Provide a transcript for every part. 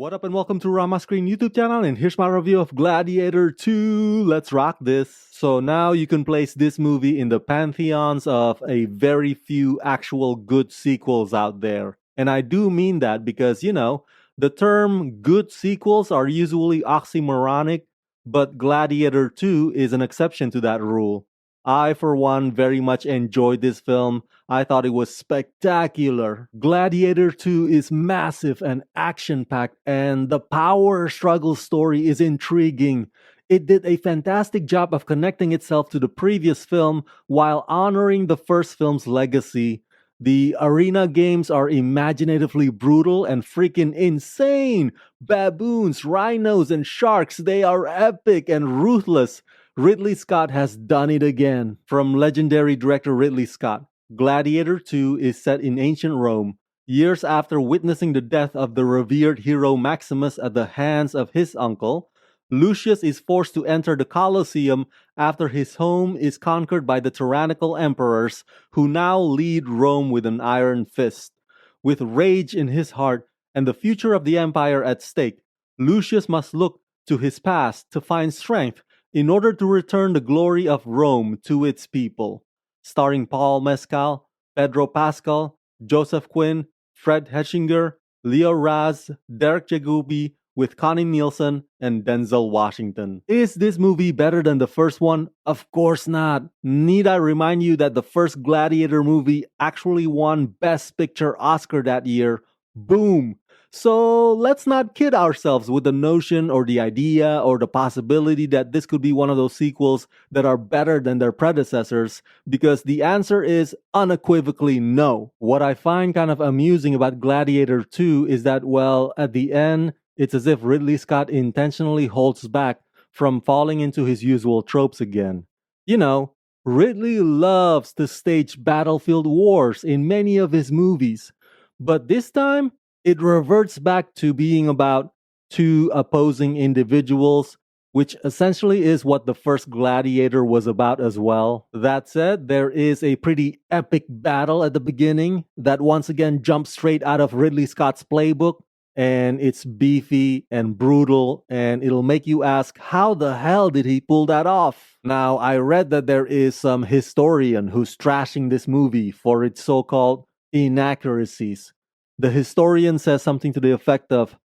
What up and welcome to Rama Screen YouTube channel, and here's my review of Gladiator II. Let's rock this. So now you can place this movie in the pantheons of a very few actual good sequels out there. And I do mean that because, the term good sequels are usually oxymoronic, but Gladiator II is an exception to that rule. I, for one, very much enjoyed this film. I thought it was spectacular. Gladiator II is massive and action-packed, and the power struggle story is intriguing. It did a fantastic job of connecting itself to the previous film while honoring the first film's legacy. The arena games are imaginatively brutal and freaking insane. Baboons, rhinos, and sharks, they are epic and ruthless. Ridley Scott has done it again. From legendary director Ridley Scott, Gladiator II is set in ancient Rome, years after witnessing the death of the revered hero Maximus at the hands of his uncle. Lucius is forced to enter the Colosseum after his home is conquered by the tyrannical emperors who now lead Rome with an iron fist. With rage in his heart and the future of the empire at stake, Lucius must look to his past to find strength in order to return the glory of Rome to its people. Starring Paul Mescal, Pedro Pascal, Joseph Quinn, Fred Hechinger, Leo Raz, Derek Jacobi, with Connie Nielsen and Denzel Washington. Is this movie better than the first one? Of course not. Need I remind you that the first Gladiator movie actually won Best Picture Oscar that year? Boom! So let's not kid ourselves with the notion or the idea or the possibility that this could be one of those sequels that are better than their predecessors, because the answer is unequivocally no. What I find kind of amusing about Gladiator 2 is that, well, at the end, it's as if Ridley Scott intentionally holds back from falling into his usual tropes again. Ridley loves to stage battlefield wars in many of his movies, but this time, it reverts back to being about two opposing individuals, which essentially is what the first Gladiator was about as well. That said, there is a pretty epic battle at the beginning that once again jumps straight out of Ridley Scott's playbook, and it's beefy and brutal, and it'll make you ask, how the hell did he pull that off? Now, I read that there is some historian who's trashing this movie for its so-called inaccuracies. The historian says something to the effect of,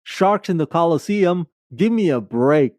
sharks in the Colosseum? Give me a break.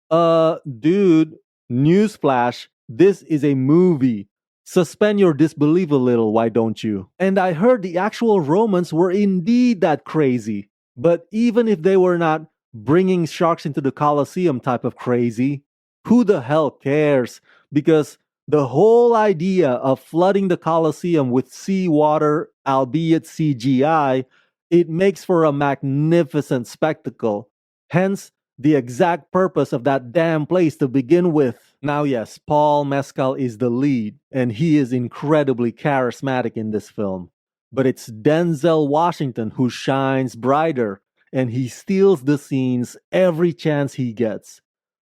Dude, newsflash, this is a movie. Suspend your disbelief a little, why don't you? And I heard the actual Romans were indeed that crazy. But even if they were not bringing sharks into the Colosseum type of crazy, who the hell cares? Because the whole idea of flooding the Colosseum with seawater, albeit CGI, it makes for a magnificent spectacle. Hence, the exact purpose of that damn place to begin with. Now yes, Paul Mescal is the lead, and he is incredibly charismatic in this film. But it's Denzel Washington who shines brighter, and he steals the scenes every chance he gets.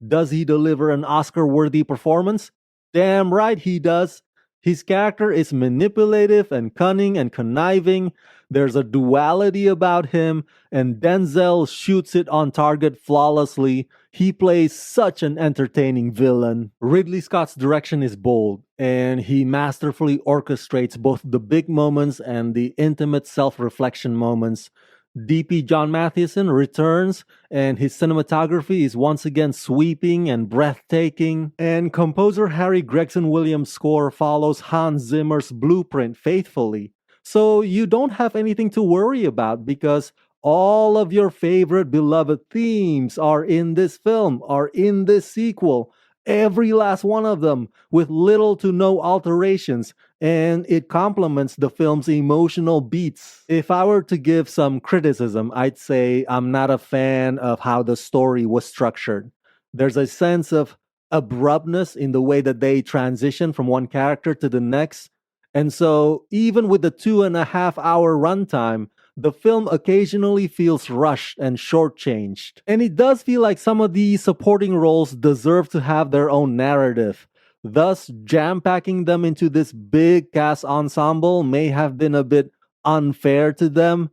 Does he deliver an Oscar-worthy performance? Damn right he does. His character is manipulative and cunning and conniving. There's a duality about him, and Denzel shoots it on target flawlessly. He plays such an entertaining villain. Ridley Scott's direction is bold, and he masterfully orchestrates both the big moments and the intimate self-reflection moments. DP John Mathieson returns, and his cinematography is once again sweeping and breathtaking. And composer Harry Gregson Williams' score follows Hans Zimmer's blueprint faithfully. So you don't have anything to worry about, because all of your favorite beloved themes are in this film, are in this sequel. Every last one of them, with little to no alterations, and it complements the film's emotional beats. If I were to give some criticism, I'd say I'm not a fan of how the story was structured. There's a sense of abruptness in the way that they transition from one character to the next. And so, even with the 2.5-hour runtime, the film occasionally feels rushed and shortchanged. And it does feel like some of these supporting roles deserve to have their own narrative. Thus, jam-packing them into this big cast ensemble may have been a bit unfair to them.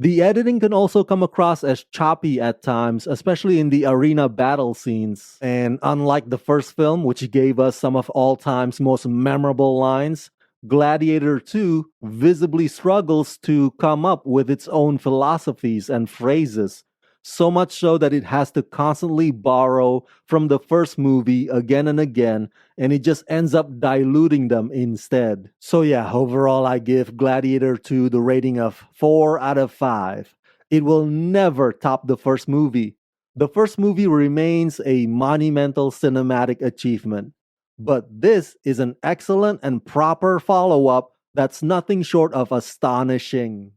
The editing can also come across as choppy at times, especially in the arena battle scenes. And unlike the first film, which gave us some of all time's most memorable lines, Gladiator II visibly struggles to come up with its own philosophies and phrases, so much so that it has to constantly borrow from the first movie again and again, and it just ends up diluting them instead. So yeah, overall I give Gladiator 2 the rating of 4 out of 5. It will never top the first movie. The first movie remains a monumental cinematic achievement. But this is an excellent and proper follow up that's nothing short of astonishing.